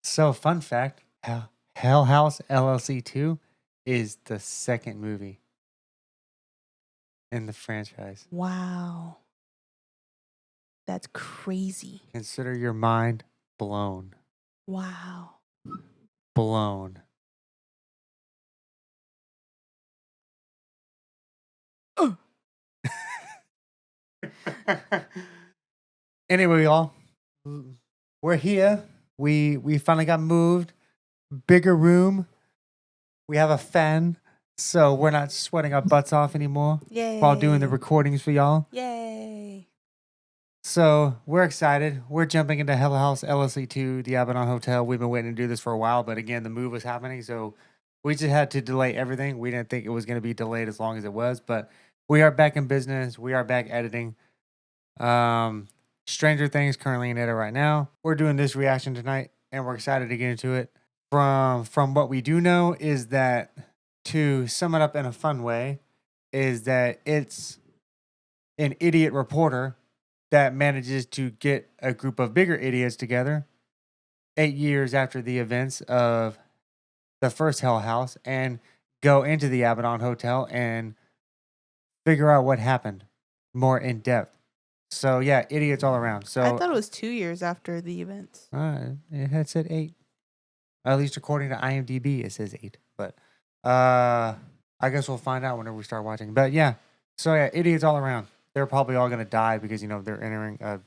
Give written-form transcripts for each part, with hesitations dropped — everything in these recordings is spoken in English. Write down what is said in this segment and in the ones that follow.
So, fun fact: Hell House LLC II is the second movie in the franchise. Wow. That's crazy. Consider your mind blown. Wow. Blown. Ugh. Anyway, y'all, we're here. We finally got moved. Bigger room. We have a fan, so we're not sweating our butts off anymore while doing the Yay. recordings for y'all. Yay. So we're excited. We're jumping into Hell House LLC II, the Abaddon Hotel. We've been waiting to do this for a while, but again, the move was happening, so we just had to delay everything. We didn't think it was going to be delayed as long as it was, but we are back in business. We are back editing. Stranger Things currently in edit right now. We're doing this reaction tonight, and we're excited to get into it. From what we do know is that, to sum it up in a fun way, is that it's an idiot reporter that manages to get a group of bigger idiots together 8 years after the events of the first Hell House and go into the Abaddon Hotel and figure out what happened more in depth. So yeah, idiots all around. I So thought it was 2 years after the events. it had said 8. At least according to IMDb, it says 8. But I guess we'll find out whenever we start watching. But yeah, so yeah, idiots all around. They're probably all gonna die because they're entering a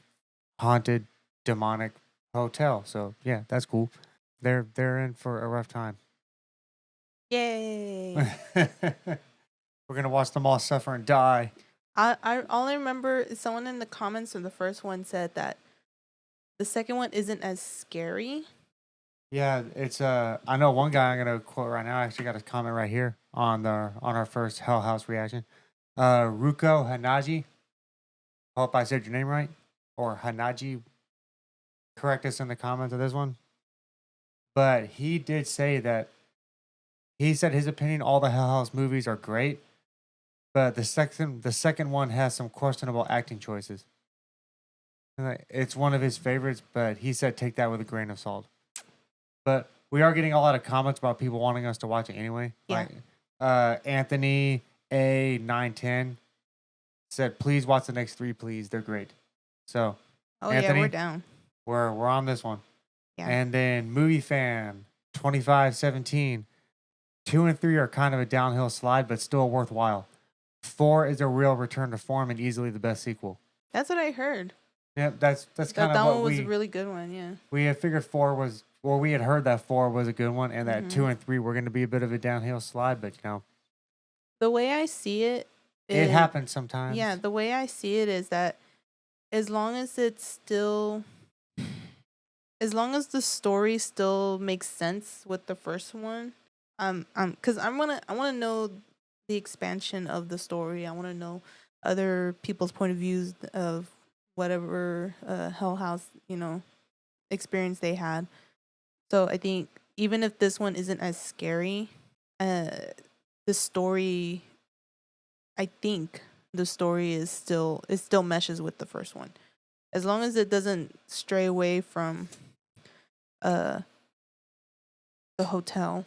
haunted, demonic hotel. So yeah, that's cool. They're in for a rough time. Yay. We're gonna watch them all suffer and die. I only remember someone in the comments of the first one said that the second one isn't as scary. Yeah, it's I know one guy I'm gonna quote right now. I actually got a comment right here on our first Hell House reaction. Ruko Hanaji. Hope I said your name right. Or Hanaji. Correct us in the comments of this one. But he did say that he said his opinion, all the Hell House movies are great, but the second one has some questionable acting choices. It's one of his favorites, but he said take that with a grain of salt. But we are getting a lot of comments about people wanting us to watch it anyway. Yeah. Like Anthony A910 said, please watch the next 3, please. They're great. So Oh Anthony, yeah, we're down. we're on this one. Yeah. And then movie fan 2517. 2 and 3 are kind of a downhill slide, but still worthwhile. 4 is a real return to form and easily the best sequel. That's what I heard. Yep, that's That kind that of one what was a really good one, yeah. we had figured 4 was, or we had heard that 4 was a good one, and that 2 and 3 were going to be a bit of a downhill slide, but The way I see it it is, happens sometimes. yeah, the way I see it is that as long as it's still, as long as the story still makes sense with the first one, because I wanna know the expansion of the story. I want to know other people's point of views of whatever Hell House experience they had. So I think even if this one isn't as scary, the story, I think the story is still, it still meshes with the first one, as long as it doesn't stray away from uh the hotel.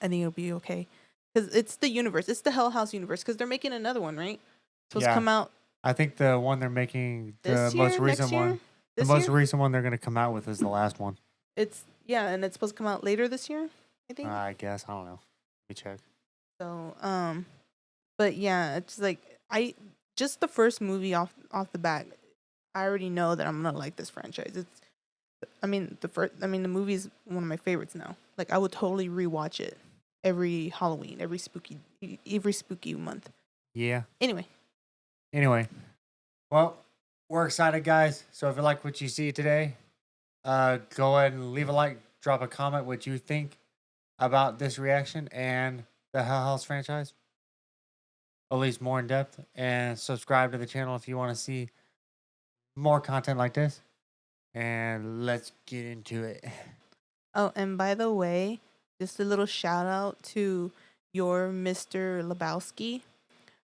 I think it'll be okay, because it's the universe, it's the Hell House universe, because they're making another one, right? Supposed to come out I think the one they're making, the this most year, recent next year, one, the this most year. recent one they're going to come out with is the last one. It's, yeah, and it's supposed to come out later this year, I think. I guess, I don't know. Let me check. So but yeah, it's like, I just the first movie off the bat, I already know that I'm gonna like this franchise. It's, I mean, the movie's one of my favorites now. Like, I would totally rewatch it every Halloween, every spooky month. Yeah. Anyway, Well, we're excited, guys. So if you like what you see today, go ahead and leave a like, drop a comment what you think about this reaction and the Hell House franchise, at least more in depth, and subscribe to the channel if you want to see more content like this. And let's get into it. oh, and by the way, just a little shout out to your Mr. Lebowski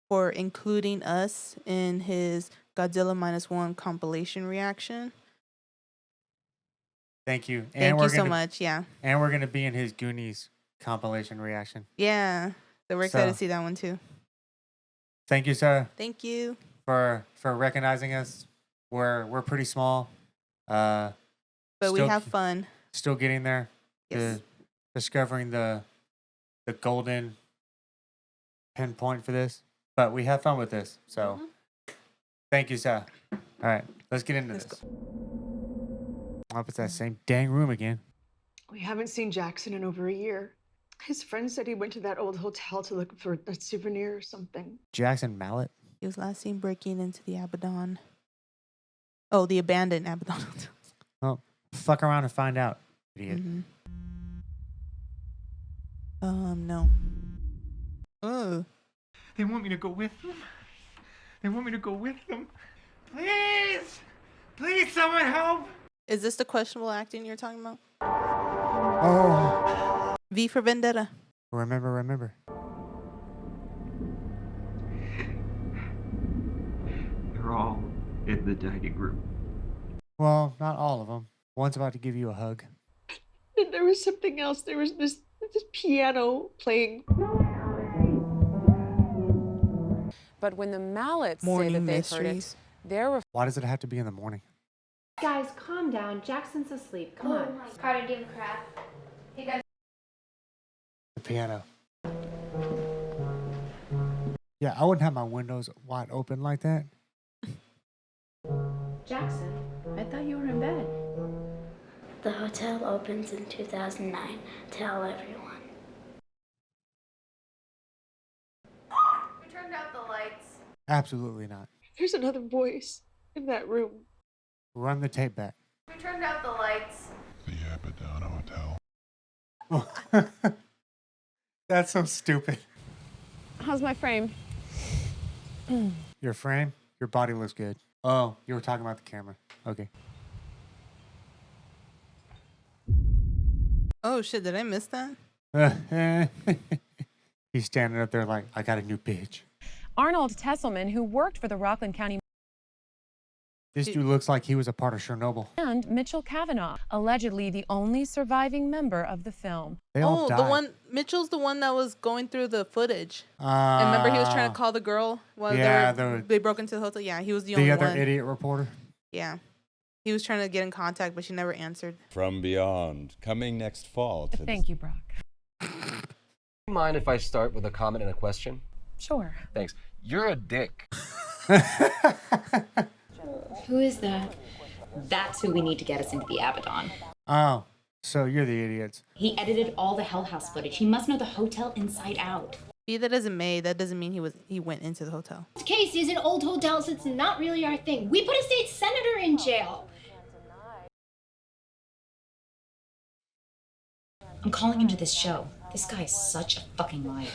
for including us in his Godzilla -1 compilation reaction. Thank you. And Thank we're you so gonna, much. Yeah. And we're gonna be in his Goonies compilation reaction. Yeah. So we're excited So to see that one too. thank you, sir, Thank you. for recognizing us. We're pretty small. But we Still- have fun. Still getting there. Yes. Discovering the golden pinpoint for this. But we have fun with this. So thank you, sir. All right, let's get into Let's this. Up, it's that same dang room again. We haven't seen Jackson in over a year. His friend said he went to that old hotel to look for a souvenir or something. Jackson Mallet. He was last seen breaking into the Abaddon. Oh, the abandoned Abaddon Hotel. Oh, fuck around and find out, idiot. No. Oh. They want me to go with them. They want me to go with them. Please, please, someone help. Is this the questionable acting you're talking about? Oh, V for Vendetta. remember. They're all in the dining room. Well, not all of them. One's about to give you a hug. And there was something else. There was this piano playing. But when the Mallets say Morning that they've mysteries. heard it, they're Why does it have to be in the morning? Guys, calm down. Jackson's asleep. Come on. Carter, give him crap. Hey guys. The piano. Yeah, I wouldn't have my windows wide open like that. Jackson, I thought you were in bed. The hotel opens in 2009. Tell everyone. We turned out the lights. Absolutely not. There's another voice in that room. Run the tape back. We turned out the lights. The Abaddon Hotel. That's so stupid. How's my frame? Your frame, your body looks good. Oh, you were talking about the camera. Okay. Oh shit, did I miss that? He's standing up there like, I got a new bitch. Arnold Tesselman, who worked for the Rockland County, This dude looks like he was a part of Chernobyl. and Mitchell Kavanaugh, allegedly the only surviving member of the film. They all died. The one Mitchell's the one that was going through the footage. And remember he was trying to call the girl while they broke into the hotel? Yeah, he was the only other one. idiot reporter. Yeah. He was trying to get in contact, but she never answered. From Beyond, coming next fall. To Thank you, Brock. Mind if I start with a comment and a question? Sure. Thanks. You're a dick. Who is that? That's who we need to get us into the Abaddon. Oh, so you're the idiots. He edited all the Hell House footage. He must know the hotel inside out. Be that as it may, that doesn't mean he went into the hotel. This case is an old hotel, so it's not really our thing. We put a state senator in jail. I'm calling into this show. This guy is such a fucking liar.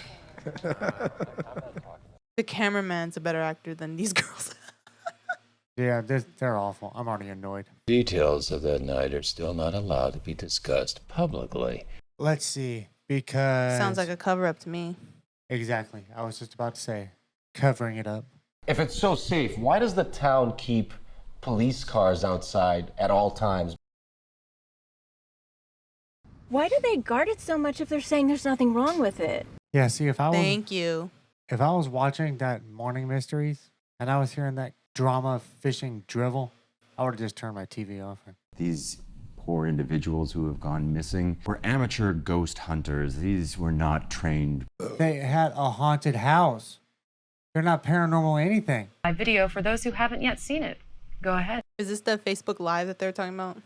The cameraman's a better actor than these girls. Yeah, they're awful. I'm already annoyed. Details of that night are still not allowed to be discussed publicly. Let's see, because... Sounds like a cover-up to me. Exactly. I was just about to say, covering it up. If it's so safe, why does the town keep police cars outside at all times? Why do they guard it so much if they're saying there's nothing wrong with it? Yeah, see, if I was watching that Morning Mysteries and I was hearing that drama fishing drivel, I would have just turned my TV off. These poor individuals who have gone missing were amateur ghost hunters. These were not trained. They had a haunted house. They're not paranormal anything. My video for those who haven't yet seen it. Go ahead. Is this the Facebook Live that they're talking about?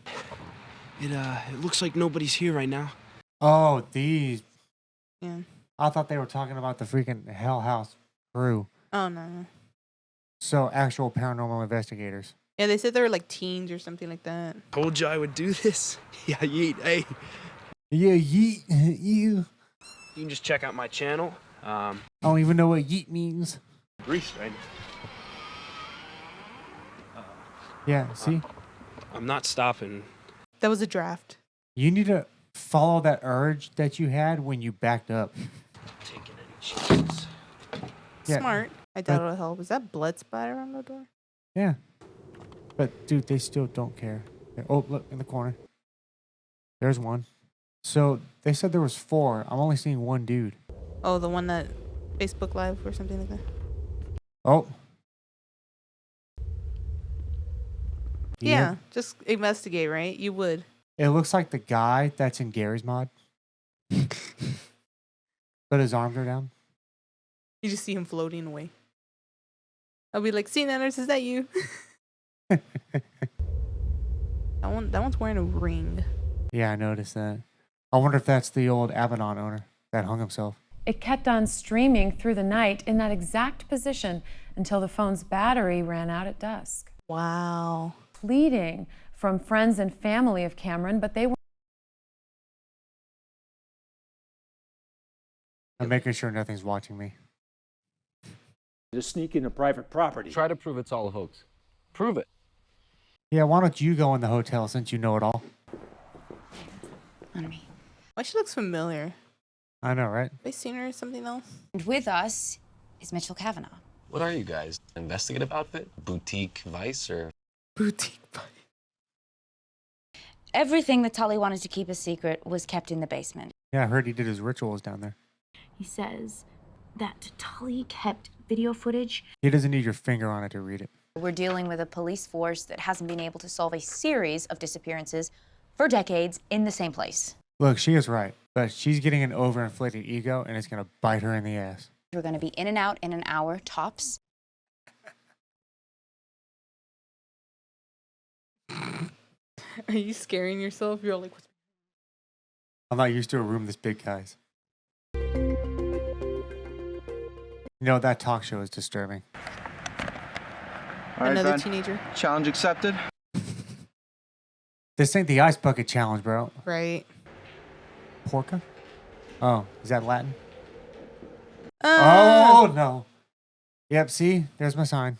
It looks like nobody's here right now. Oh, these. Yeah. I thought they were talking about the freaking Hell House crew. Oh, no. So, actual paranormal investigators. Yeah, they said they were like teens or something like that. Told you I would do this. Yeah, yeet, hey. Yeah, yeet, you. You can just check out my channel. I don't even know what yeet means. Greece, right? Yeah, see? I'm not stopping. That was a draft. You need to follow that urge that you had when you backed up. Taking any chances. Yeah, Smart. I doubt it'll help. Is that blood splatter on the door? Yeah. But, dude, they still don't care. Oh, look, in the corner. There's one. So they said there was 4. I'm only seeing one dude. Oh, the one that Facebook Live or something like that. Oh. Yeah, just investigate, right? You would. It looks like the guy that's in Gary's mod. But his arms are down. You just see him floating away. I'll be like, "See, Nanners, is that you?" That one's wearing a ring. Yeah, I noticed that. I wonder if that's the old Abaddon owner that hung himself. It kept on streaming through the night in that exact position until the phone's battery ran out at dusk. Wow. Pleading from friends and family of Cameron, but they were. I'm making sure nothing's watching me. To sneak into private property. Try to prove it's all a hoax. Prove it. Yeah, why don't you go in the hotel since you know it all? On me. Why she looks familiar? I know, right? Have I seen her or something else? And with us is Mitchell Kavanaugh. What are you guys? Investigative outfit? Boutique Vice or? Boutique Vice. Everything that Tully wanted to keep a secret was kept in the basement. Yeah, I heard he did his rituals down there. He says that Tully kept video footage. He doesn't need your finger on it to read it. We're dealing with a police force that hasn't been able to solve a series of disappearances for decades in the same place. Look, she is right, but she's getting an overinflated ego and it's going to bite her in the ass. We're going to be in and out in an hour, tops. Are you scaring yourself? You're like, what's... I'm not used to a room this big, guys. You know, that talk show is disturbing. All right, Another Ben. teenager. Challenge accepted. This ain't the ice bucket challenge, bro. Right. Porca? Oh, is that Latin? Oh, Oh, no. Yep, see? There's my sign.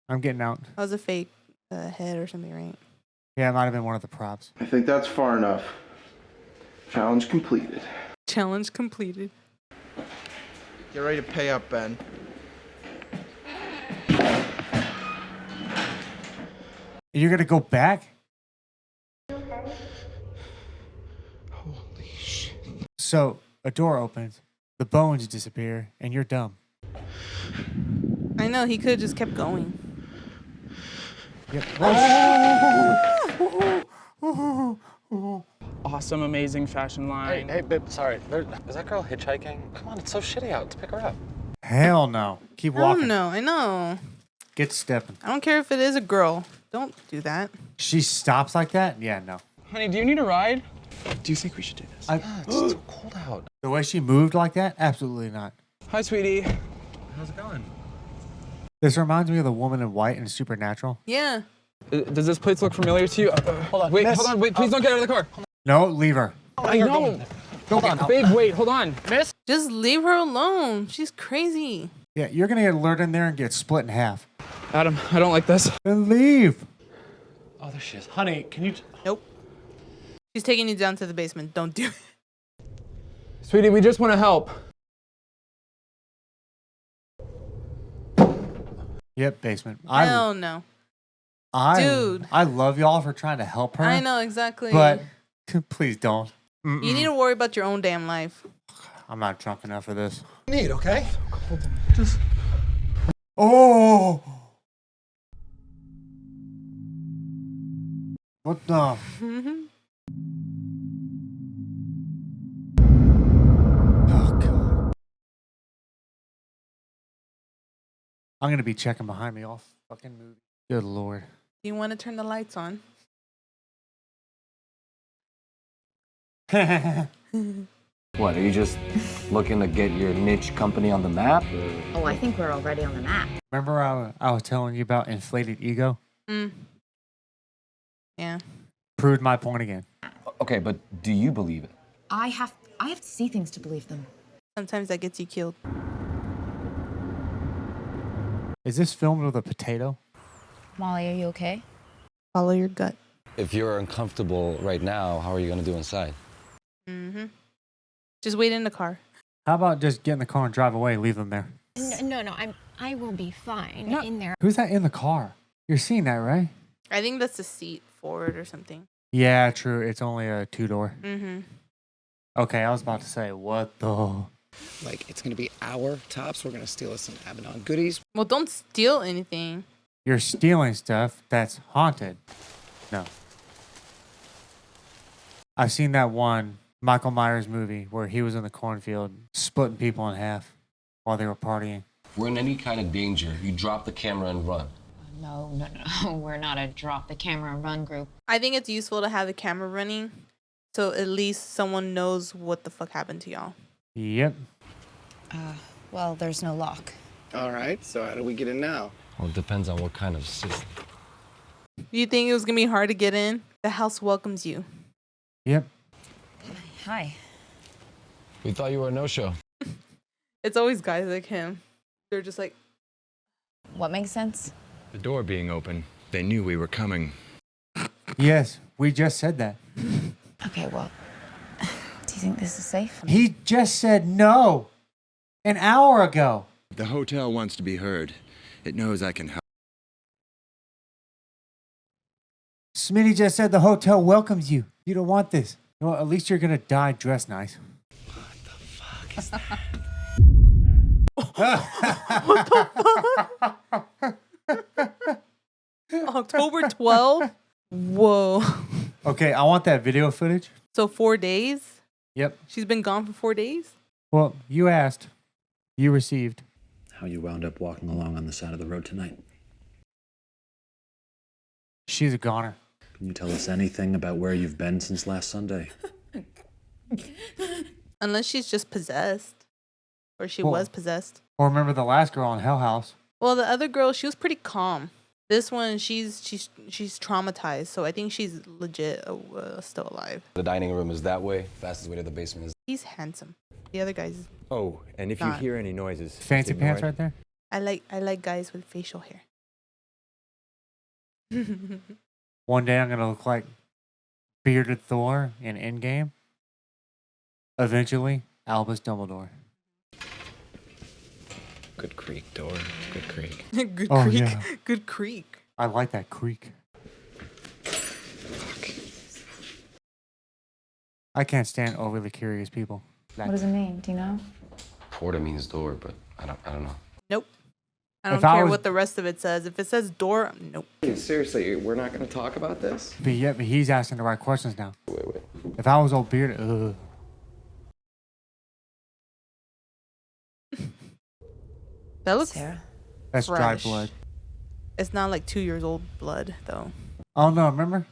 I'm getting out. that was a fake head or something, right? Yeah, it might have been one of the props. I think that's far enough. Challenge completed. Challenge completed. Get ready to pay up, Ben. You're going to go back? Holy shit. So, a door opens, the bones disappear, and you're dumb. I know, he could have just kept going. Yep. Awesome, amazing fashion line. Hey, babe, sorry. Is that girl hitchhiking? Come on, it's so shitty out. Let's pick her up. Hell no. Keep Oh walking. no, I know. Get stepping. I don't care if it is a girl. Don't do that. She stops like that? Yeah, no. Honey, do you need a ride? Do you think we should do this? It's so cold out. The way she moved like that? Absolutely not. Hi, sweetie. How's it going? This reminds me of the woman in white in Supernatural. Yeah. Does this place look familiar to you? Hold on, wait, miss. hold on, wait, please don't get out of the car. No, leave her. I know. Hold on. Babe, wait, hold on. Miss? Just leave her alone. She's crazy. Yeah, you're going to get lured in there and get split in half. Adam, I don't like this. Then leave. Oh, there she is. Honey, can you... Nope. She's taking you down to the basement. Don't do it. Sweetie, we just want to help. Yep, basement. Hell no. Dude. I love y'all for trying to help her. I know, exactly. But please don't. Mm-mm. You need to worry about your own damn life. I'm not drunk enough for this. Need, okay? Just... Oh! What the? Oh, God. I'm going to be checking behind me all fucking movie. Good Lord. You want to turn the lights on? What, are you just looking to get your niche company on the map? Or? Oh, I think we're already on the map. Remember I was telling you about inflated ego? Yeah. Proved my point again. Okay, but do you believe it? I have to see things to believe them. Sometimes that gets you killed. Is this filmed with a potato? Molly, are you okay? Follow your gut. If you're uncomfortable right now, how are you going to do inside? Just wait in the car. How about just get in the car and drive away, leave them there? No, I will be fine in there. Who's that in the car? You're seeing that, right? I think that's the seat forward or something. Yeah, true. It's only a 2-door. Mm-hmm. Okay, I was about to say, what the? Like, it's gonna be our tops. We're gonna steal us some Abaddon goodies. Well, don't steal anything. You're stealing stuff that's haunted. No. I've seen that one Michael Myers movie where he was in the cornfield splitting people in half while they were partying. If we're in any kind of danger, you drop the camera and run. No. We're not a drop the camera and run group. I think it's useful to have the camera running, so at least someone knows what the fuck happened to y'all. Yep. Well, there's no lock. All right, so how do we get in now? Well, it depends on what kind of system. You think it was gonna be hard to get in? The house welcomes you. Yep. Hi. We thought you were a no-show. It's always guys like him. They're just like, What makes sense? The door being open. They knew we were coming. Yes, we just said that. Okay, well, do you think this is safe? He just said no an hour ago. The hotel wants to be heard. It knows I can help. Smitty just said the hotel welcomes you. You don't want this. Well, at least you're gonna die dressed nice. What the fuck is that? October 12th? Whoa. Okay, I want that video footage. So 4 days? Yep. She's been gone for 4 days? Well, you asked. You received. How you wound up walking along on the side of the road tonight. She's a goner. Can you tell us anything about where you've been since last Sunday? Unless she's just possessed. Or she Well- was possessed. Or remember the last girl in Hell House? Well, the other girl, she was pretty calm. This one, she's traumatized, so I think she's legit still alive. The dining room is that way. Fastest way to the basement is... He's handsome. The other guy's Oh, and if Not. you hear any noises, just Fancy ignore pants it. right there. I like guys with facial hair. One day I'm gonna look like bearded Thor in Endgame. Eventually, Albus Dumbledore. Good creak door. Good creak. Good Oh, creek. yeah. Good creek. I like that creak. I can't stand overly curious people. What does it mean? Do you know? Porta means door, but I don't know. Nope. I don't If I care was- what the rest of it says. If it says door, nope. Seriously, we're not gonna talk about this? But yet, but he's asking the right questions now. Wait. If I was old bearded, ugh. That looks Sarah? That's fresh. dry blood. It's not like 2 years old blood, though. Oh no, remember?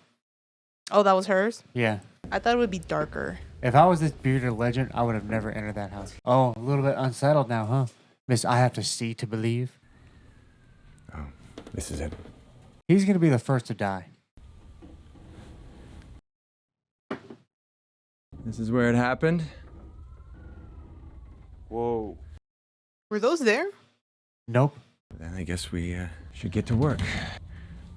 Oh, that was hers? Yeah. I thought it would be darker. If I was this bearded legend, I would have never entered that house. Oh, a little bit unsettled now, huh? Miss, I have to see to believe. Oh, this is it. He's gonna be the first to die. This is where it happened. Whoa. Were those there? Nope. Then I guess we should get to work.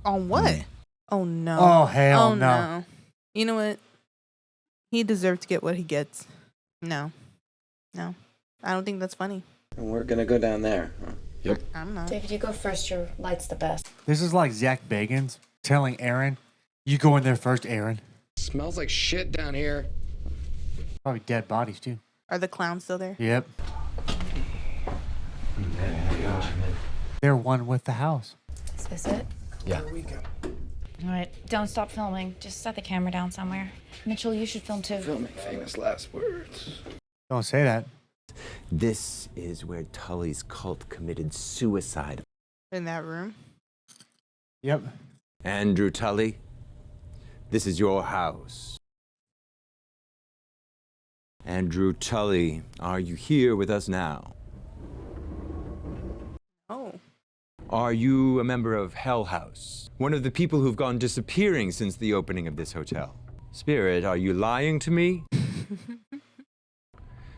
On what? Oh, no. Oh, hell Oh, no. You know what? He deserved to get what he gets. No. No. I don't think that's funny. And we're gonna go down there. Huh? Yep. I'm not. David, you go first. Your light's the best. This is like Zach Bagans telling Aaron, "You go in there first, Aaron." Smells like shit down here. Probably dead bodies too. Are the clowns still there? Yep. They're one with the house. Is this it? Yeah. All right, don't stop filming. Just set the camera down somewhere. Mitchell, you should film too. Filming famous last words. Don't say that. This is where Tully's cult committed suicide. In that room? Yep. Andrew Tully, this is your house. Andrew Tully, are you here with us now? Oh. Are you a member of Hell House? One of the people who've gone disappearing since the opening of this hotel? Spirit, are you lying to me?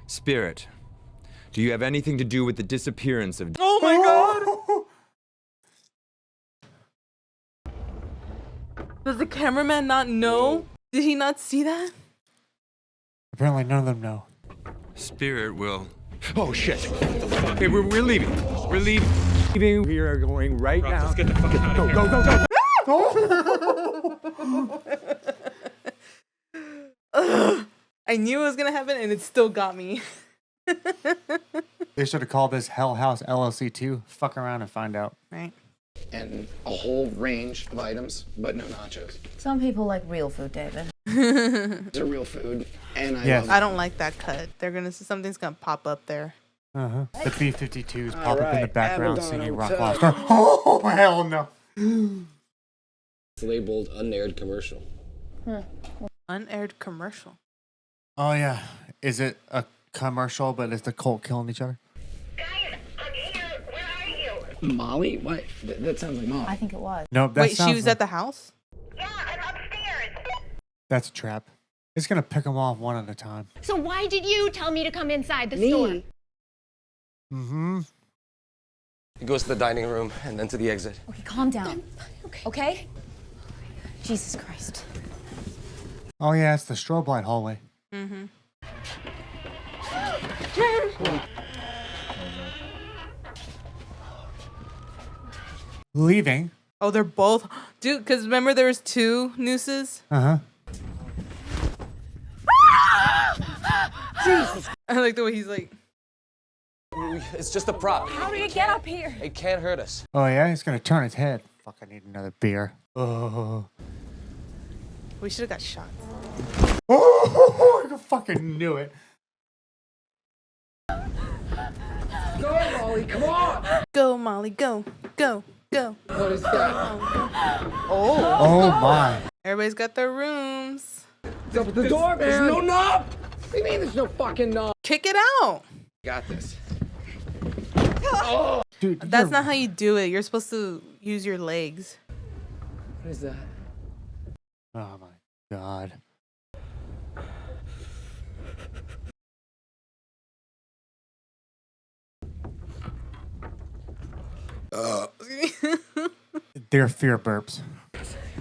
Spirit, do you have anything to do with the disappearance of... Oh my god! Does the cameraman not know? Did he not see that? Apparently none of them know. Spirit will... Oh, shit. Okay, we're leaving. We're leaving. We are going right now. Let's get the fuck out of here. Go. Ugh, I knew it was gonna happen, and it still got me. They should have called this Hell House LLC II. Fuck around and find out. Right. And a whole range of items, but no nachos. Some people like real food, David. These are real food, and I love I don't like that cut. Something's gonna pop up there. Uh-huh. The B-52s pop up in the Alright, background Abaddon singing Rock Hotel. Lobster. Oh, hell no. It's labeled unaired commercial. Unaired commercial. Oh, yeah. Is it a commercial, but is the cult killing each other? Molly? What? That sounds like Molly. I think it was. No, that Wait, she sounds was like- at the house? That's a trap. It's going to pick them off one at a time. So why did you tell me to come inside the Me? store? Mm-hmm. It goes to the dining room and then to the exit. Okay, calm down. Okay? Jesus Christ. Oh, yeah, it's the strobe light hallway. Mm-hmm. Leaving. Oh, they're both... Dude, because remember there was 2 nooses? Uh-huh. Jesus. I like the way he's like... It's just a prop. How do you get up here? It can't hurt us. Oh, yeah? He's going to turn his head. Fuck, I need another beer. Oh. We should have got shot. Oh, I fucking knew it. Go, Molly, come on! Go, Molly, go. Go, go. What is that? Oh. Oh, my. Everybody's got their rooms. What's up with the door, man? There's no knob! What do you mean there's no fucking knob? Kick it out. Got this. Dude, That's not how you do it. You're supposed to use your legs. What is that? Oh, my God. They're fear burps.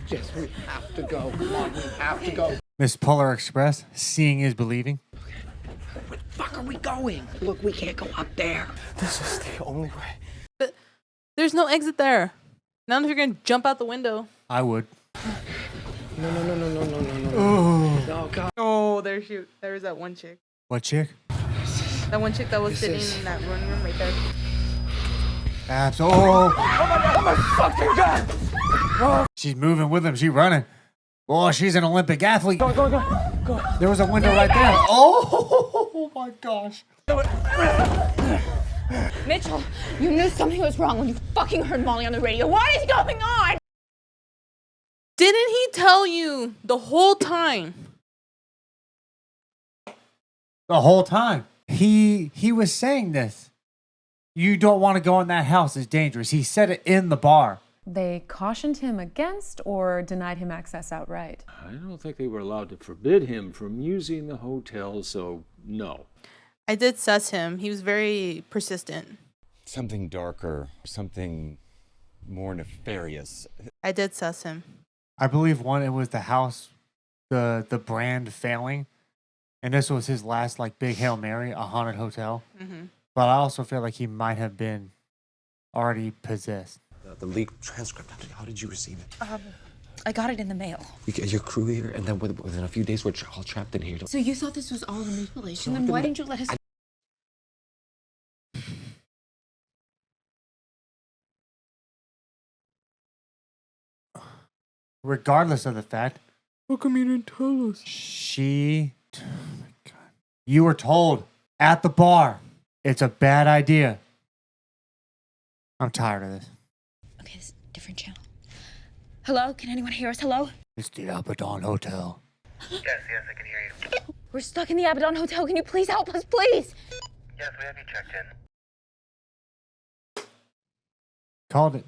Jess, we have to go. Come on, we have to go. Miss Polar Express, seeing is believing. Where the fuck are we going? Look, we can't go up there. This is the only way. But there's no exit there. Not if you're going to jump out the window. I would. No. Oh. Oh, God. Oh, there was that one chick. What chick? That one chick that was sitting in that one room right there. Abs. Oh. Oh, my fucking God! Oh. She's moving with him. She's running. Oh, she's an Olympic athlete. Go. There was a window right there. Oh, my gosh. Mitchell, you knew something was wrong when you fucking heard Molly on the radio. What is going on? Didn't he tell you the whole time? The whole time. He was saying this. You don't want to go in that house. It's dangerous. He said it in the bar. They cautioned him against or denied him access outright? I don't think they were allowed to forbid him from using the hotel, so no. I did suss him. He was very persistent. Something darker, something more nefarious. I did suss him. I believe it was the house, the brand failing. And this was his last like big Hail Mary, a haunted hotel. Mm-hmm. But I also feel like he might have been already possessed. The leaked transcript, how did you receive it? I got it in the mail. We get your crew here, and then within a few days, we're all trapped in here. So you thought this was all a manipulation? Then why didn't you let us... Regardless of the fact, how come you didn't tell us? Oh my God. You were told at the bar, it's a bad idea. I'm tired of this. Okay, this is a different channel. Hello? Can anyone hear us? Hello? It's the Abaddon Hotel. Yes, I can hear you. We're stuck in the Abaddon Hotel. Can you please help us, please? Yes, we have you checked in. Called it.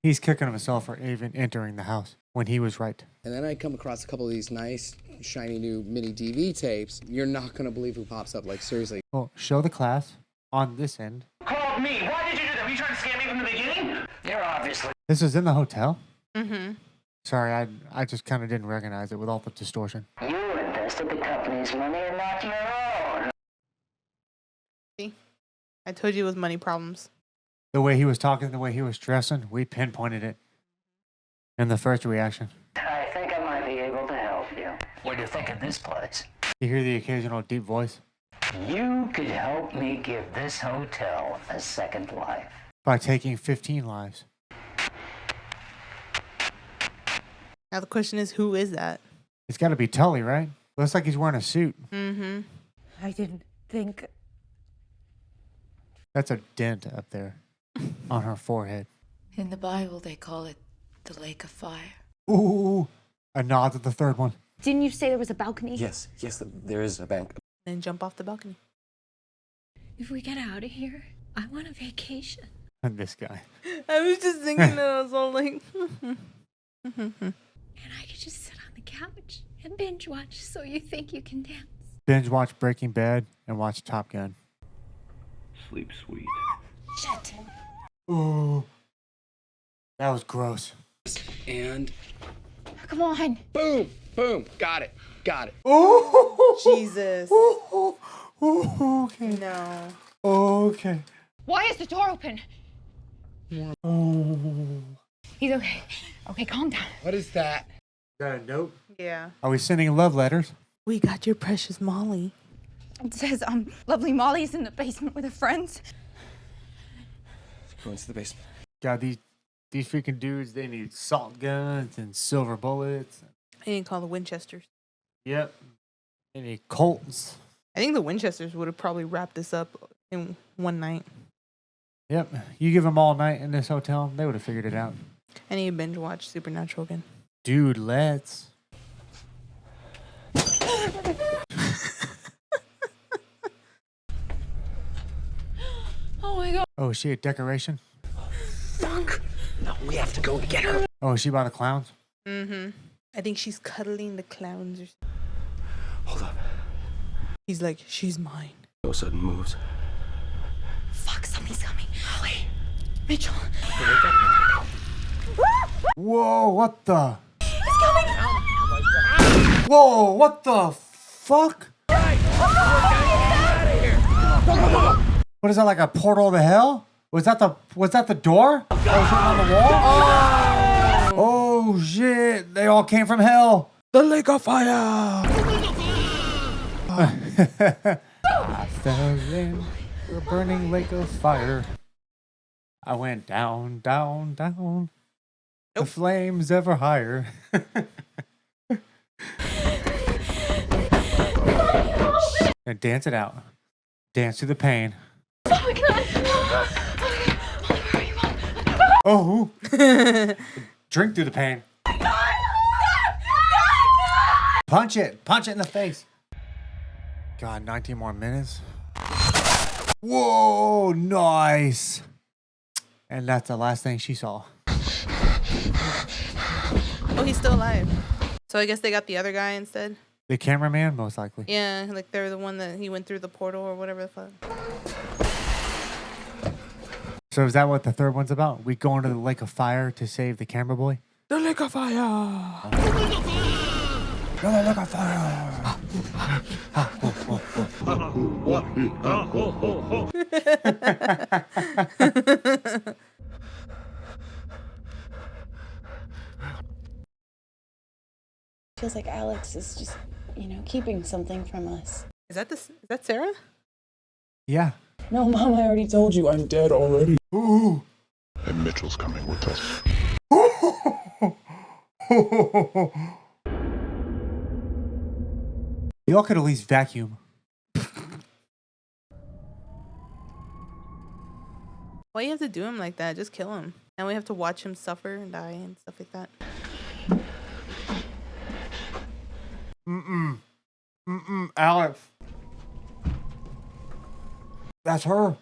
He's kicking himself for even entering the house when he was right. And then I come across a couple of these nice, shiny new mini DV tapes. You're not going to believe who pops up. Like, seriously. Well, show the class on this end. Called me. Why did you do that? Were you trying to scam me from the beginning? You're obviously. This is in the hotel? Mm-hmm. Sorry, I just kind of didn't recognize it with all the distortion. You invested the company's money and not your own. See? I told you it was money problems. The way he was talking, the way he was dressing, we pinpointed it in the first reaction. I think I might be able What do you think of this place? You hear the occasional deep voice You could help me give this hotel a second life. by taking 15 lives. Now the question is, who is that? It's got to be Tully, right? Looks like he's wearing a suit. Mm-hmm. I didn't think. That's a dent up there on her forehead. In the Bible, they call it the lake of fire. Ooh, a nod to the third one. Didn't you say there was a balcony? Yes, there is a bank. Then jump off the balcony. If we get out of here, I want a vacation. And this guy. I was just thinking that. I was all like, And I could just sit on the couch and binge watch So You Think You Can Dance. Binge watch Breaking Bad and watch Top Gun. Sleep sweet. Shit. Ooh, that was gross. And Come on. boom, boom, got it. Oh, Jesus. okay. No. Okay. Why is the door open? Oh. He's okay. Okay, calm down. What is that? Is that a note? Yeah. Are we sending love letters? We got your precious Molly. It says, lovely Molly's in the basement with her friends. Go into the basement. God, these freaking dudes, they need salt guns and silver bullets. I didn't call the Winchesters. Yep. They need Colts. I think the Winchesters would have probably wrapped this up in one night. Yep. You give them all night in this hotel, they would have figured it out. I need to binge watch Supernatural again. Dude, let's. Oh my god. Oh, is she a decoration? Fuck. No, we have to go get her. Oh, is she by the clowns? Mm-hmm. I think she's cuddling the clowns or something. Hold up. He's like, she's mine. No sudden moves. Fuck, somebody's coming. Holly. Mitchell. Whoa, what the? He's coming. Whoa, what the fuck? What is that, like a portal to hell? Was that the door that was written on the wall? Oh shit, they all came from hell. The lake of fire. I fell in the burning lake of fire. I went down, down, down. The flames ever higher. And dance it out. Dance through the pain. Oh, drink through the pain. Punch it in the face. God, 19 more minutes. Whoa, nice. And that's the last thing she saw. Oh, he's still alive. So I guess they got the other guy instead. The cameraman, most likely. Yeah, like they're the one that he went through the portal or whatever the fuck. So is that what the third one's about? We go into the lake of fire to save the camera boy? The lake of fire! The lake of fire! Feels like Alex is just, keeping something from us. Is that Sarah? Yeah. No, Mom, I already told you I'm dead already. Ooh. And Mitchell's coming with us. Y'all could at least vacuum. Why you have to do him like that? Just kill him. And we have to watch him suffer and die and stuff like that. Alex. That's her.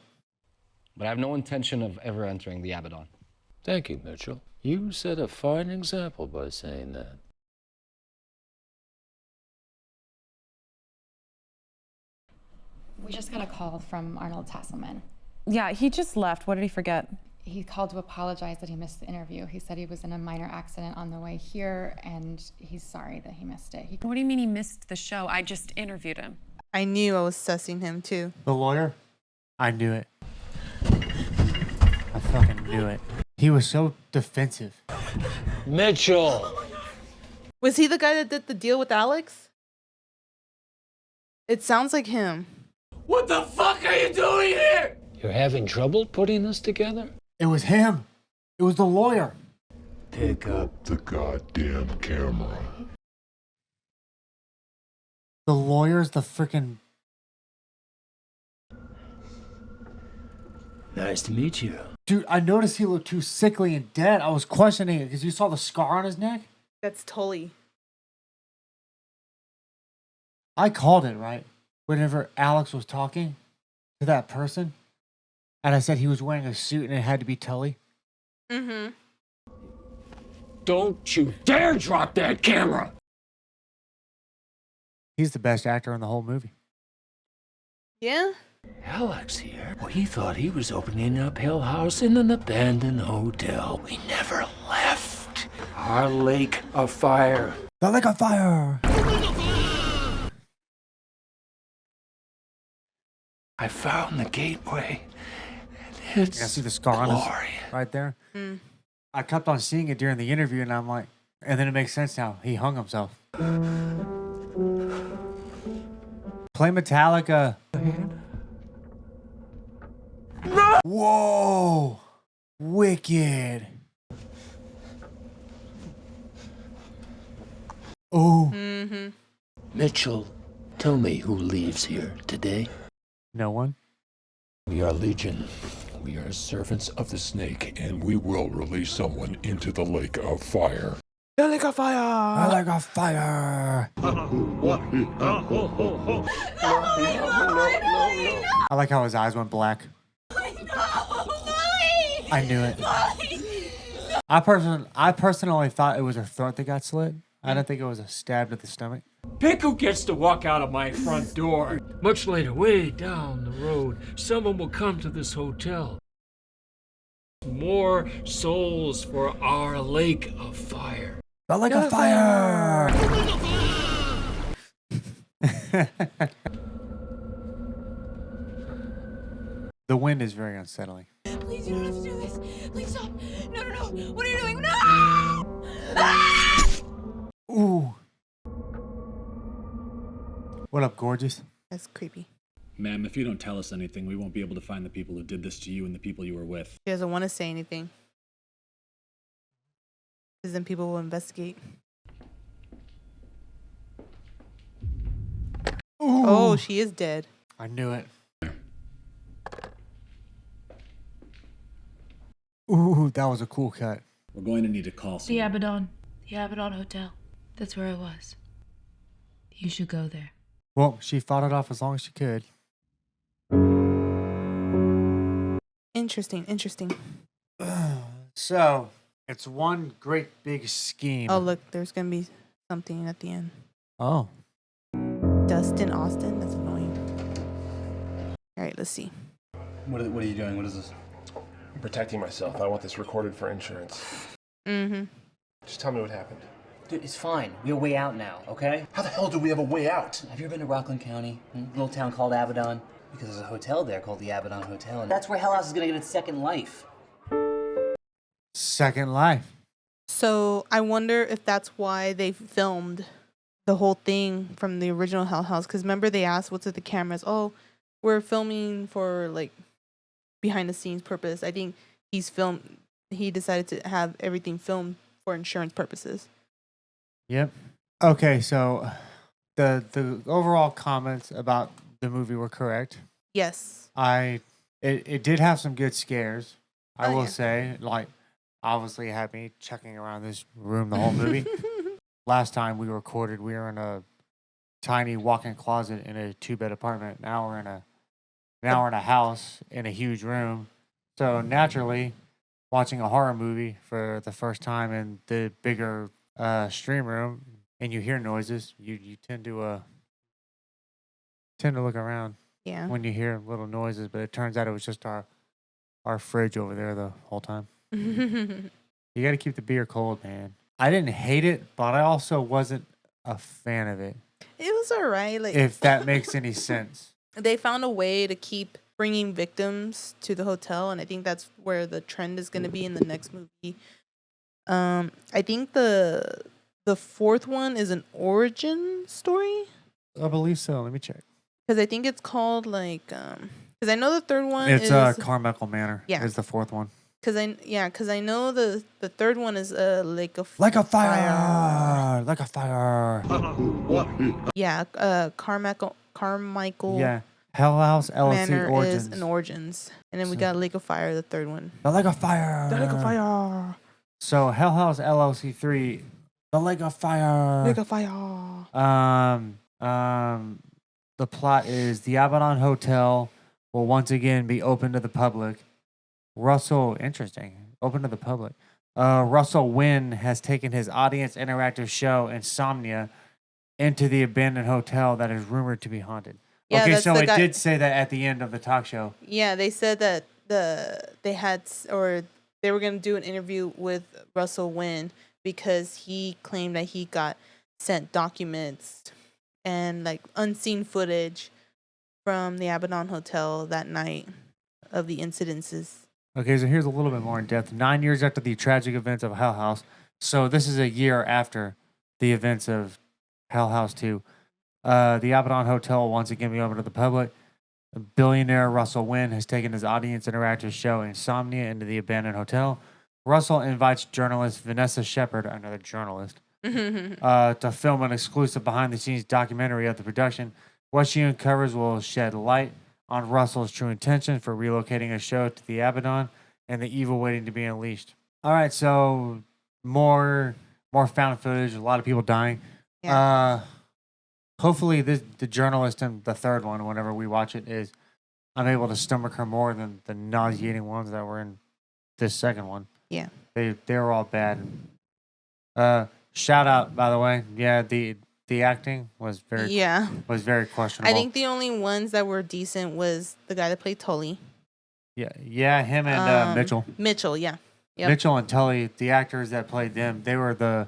But I have no intention of ever entering the Abaddon. Thank you, Mitchell. You set a fine example by saying that. We just got a call from Arnold Tasselman. Yeah, he just left. What did he forget? He called to apologize that he missed the interview. He said he was in a minor accident on the way here, and he's sorry that he missed it. What do you mean he missed the show? I just interviewed him. I knew I was sussing him too. The lawyer? I knew it. I fucking knew it. He was so defensive. Mitchell! Was he the guy that did the deal with Alex? It sounds like him. What the fuck are you doing here? You're having trouble putting this together? It was him. It was the lawyer. Pick up the goddamn camera. The lawyer's the freaking. Nice to meet you. Dude, I noticed he looked too sickly and dead. I was questioning it because you saw the scar on his neck. That's Tully. I called it, right? Whenever Alex was talking to that person, and I said he was wearing a suit and it had to be Tully. Mm-hmm. Don't you dare drop that camera! He's the best actor in the whole movie. Yeah? Alex here. Well, he thought he was opening up Hell House in an abandoned hotel. We never left. Our lake of fire. The lake of fire! I found the gateway. And it's I see the scar on his right there. Mm. I kept on seeing it during the interview, and I'm like, and then it makes sense now. He hung himself. Play Metallica. No! Whoa! Wicked. Oh. Mm-hmm. Mitchell, tell me who leaves here today. No one. We are Legion. We are servants of the snake, and we will release someone into the lake of fire. The lake of fire! The lake of fire! I like how his eyes went black. I knew it. I personally thought it was her throat that got slit. I didn't think it was a stab to the stomach. Pick who gets to walk out of my front door. Much later, way down the road, someone will come to this hotel. More souls for our lake of fire. The lake of fire! The wind is very unsettling. Please, you don't have to do this. Please stop. No, no, no. What are you doing? No! Ah! Ooh. What up, gorgeous? That's creepy. Ma'am, if you don't tell us anything, we won't be able to find the people who did this to you and the people you were with. He doesn't want to say anything. Because then people will investigate. Ooh. Oh, she is dead. I knew it. Ooh, that was a cool cut. We're going to need to call The someone. Abaddon Hotel. That's where I was. You should go there. Well, she fought it off as long as she could. Interesting, interesting. So, it's one great big scheme. Oh, look, there's going to be something at the end. Oh. Dustin Austin? That's annoying. All right, let's see. What are you doing? What is this? I'm protecting myself. I want this recorded for insurance. Mm-hmm. Just tell me what happened. Dude, it's fine. We have a way out now, okay? How the hell do we have a way out? Have you ever been to Rockland County? A little town called Abaddon? Because there's a hotel there called the Abaddon Hotel, and that's where Hell House is gonna get its second life. Second life. So I wonder if that's why they filmed the whole thing from the original Hell House. Because remember they asked what's with the cameras? Oh, we're filming for like behind the scenes purpose. I think he decided to have everything filmed for insurance purposes. Yep. Okay, so the overall comments about the movie were correct. Yes. It did have some good scares. I will yeah. say, like, obviously it had me checking around this room the whole movie. Last time we recorded, we were in a tiny walk-in closet in a 2-bed apartment. Now we're in a house in a huge room. So naturally, watching a horror movie for the first time in the bigger stream room, and you hear noises, you tend to look around. Yeah. When you hear little noises, but it turns out it was just our fridge over there the whole time. You got to keep the beer cold, man. I didn't hate it, but I also wasn't a fan of it. It was all right. Like, if that makes any sense. They found a way to keep bringing victims to the hotel, and I think that's where the trend is going to be in the next movie. I think the fourth one is an origin story. I believe so. Let me check. Because I think it's called like because I know the third one It's is Carmichael Manor. Yeah. Is the fourth one. because I know the third one is Lake of Like a fire. Like a fire. Yeah, Carmichael Yeah. Hell House LLC Manor Origins. is an Origins, and then we got Lake of Fire, the third one. The Lake of Fire. The Lake of Fire. So Hell House LLC 3, The Lake of Fire. Lake of Fire. The plot is the Abaddon Hotel will once again be open to the public. Open to the public. Russell Wynn has taken his audience interactive show Insomnia into the abandoned hotel that is rumored to be haunted. Yeah, okay, that's so the it guy- did say that at the end of the talk show. Yeah, they said that they were gonna do an interview with Russell Wynn because he claimed that he got sent documents and like unseen footage from the Abaddon Hotel that night of the incidences. Okay, so here's a little bit more in depth. 9 years after the tragic events of Hell House. So this is a year after the events of Hell House 2. The Abaddon Hotel will once again be open to the public. Billionaire Russell Wynn has taken his audience interactive show Insomnia into the abandoned hotel. Russell invites journalist Vanessa Shepard, another journalist, to film an exclusive behind-the-scenes documentary of the production. What she uncovers will shed light on Russell's true intention for relocating a show to the Abaddon and the evil waiting to be unleashed. All right, so more found footage, a lot of people dying. Yeah. Hopefully the journalist in the third one, whenever we watch it, is I'm able to stomach her more than the nauseating ones that were in this second one. Yeah. They were all bad. Shout out, by the way. Yeah, the acting was very questionable. I think the only ones that were decent was the guy that played Tully. Yeah, him and Mitchell. Mitchell, yeah. Yep. Mitchell and Tully, the actors that played them, they were the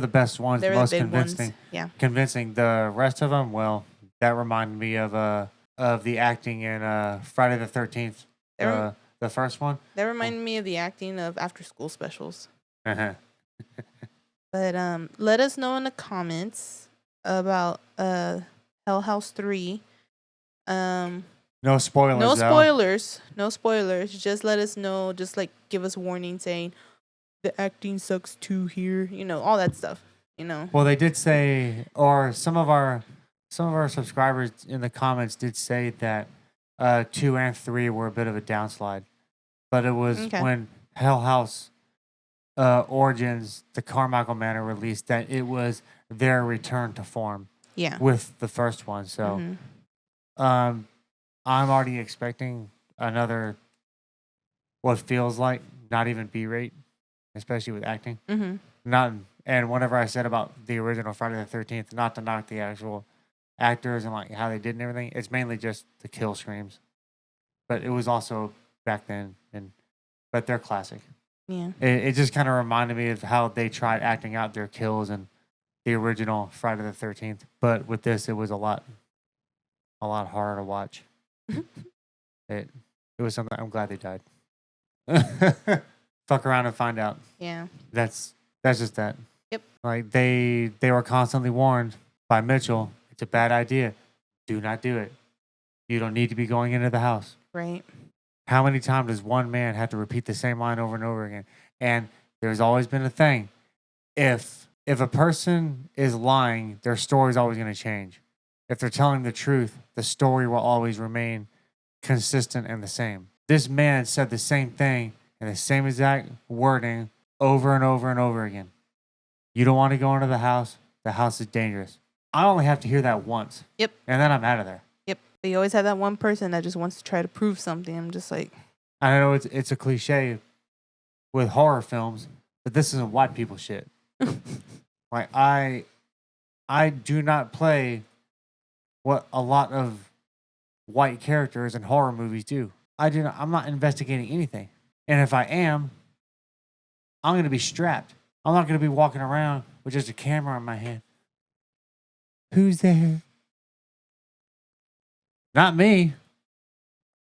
best ones, They the were the most big convincing. ones, yeah. Convincing. The rest of them, well, that reminded me of the acting in Friday the 13th. The first one. That reminded me of the acting of After School Specials. Uh-huh. But let us know in the comments about Hell House 3. No spoilers. No though. spoilers. No spoilers. Just let us know. Just like give us warning saying the acting sucks too here. You know, all that stuff. You know. Well, they did say, or some of our subscribers in the comments did say that 2 and 3 were a bit of a downslide, but it was when Hell House Origins, the Carmichael Manor released, that it was their return to form. Yeah. With the first one, so I'm already expecting another what feels like not even B-rate, especially with acting. And whenever I said about the original Friday the 13th, not to knock the actual actors and like how they did and everything, it's mainly just the kill screams. But it was also back then, but they're classic. Yeah. It just kind of reminded me of how they tried acting out their kills in the original Friday the 13th. But with this, it was a lot harder to watch. It was something. I'm glad they died. Fuck around and find out. Yeah. That's just that. Yep. Like they were constantly warned by Mitchell. It's a bad idea. Do not do it. You don't need to be going into the house. Right. How many times does one man have to repeat the same line over and over again? And there's always been a thing. If a person is lying, their story's always going to change. If they're telling the truth, the story will always remain consistent and the same. This man said the same thing in the same exact wording over and over and over again. You don't want to go into the house. The house is dangerous. I only have to hear that once. Yep. And then I'm out of there. Yep. But you always have that one person that just wants to try to prove something. I'm just like, I know it's a cliche with horror films, but this isn't white people shit. Like I do not play what a lot of white characters in horror movies do. I'm not investigating anything. And if I am, I'm going to be strapped. I'm not going to be walking around with just a camera in my hand. Who's there? Not me.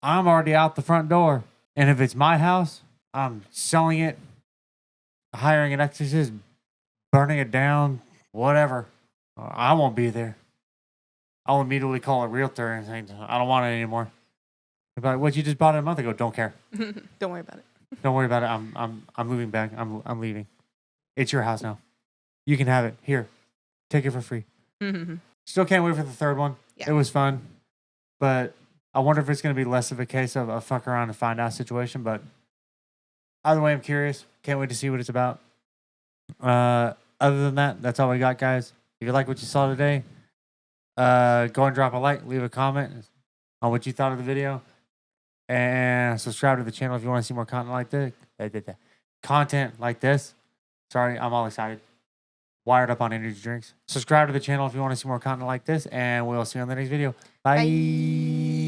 I'm already out the front door. And if it's my house, I'm selling it, hiring an exorcist, burning it down, whatever. I won't be there. I'll immediately call a realtor and say, I don't want it anymore. They'll be like, what, you just bought it a month ago? Don't care. Don't worry about it. Don't worry about it. I'm moving back. I'm leaving. It's your house now. You can have it. Here. Take it for free. Still can't wait for the third one. Yeah. It was fun. But I wonder if it's going to be less of a case of a fuck around and find out situation. But either way, I'm curious. Can't wait to see what it's about. Other than that, that's all we got, guys. If you like what you saw today, go and drop a like, leave a comment on what you thought of the video, and subscribe to the channel if you want to see more content like this. Content like this. Sorry, I'm all excited. Wired up on energy drinks. Subscribe to the channel if you want to see more content like this, and we'll see you on the next video. Bye.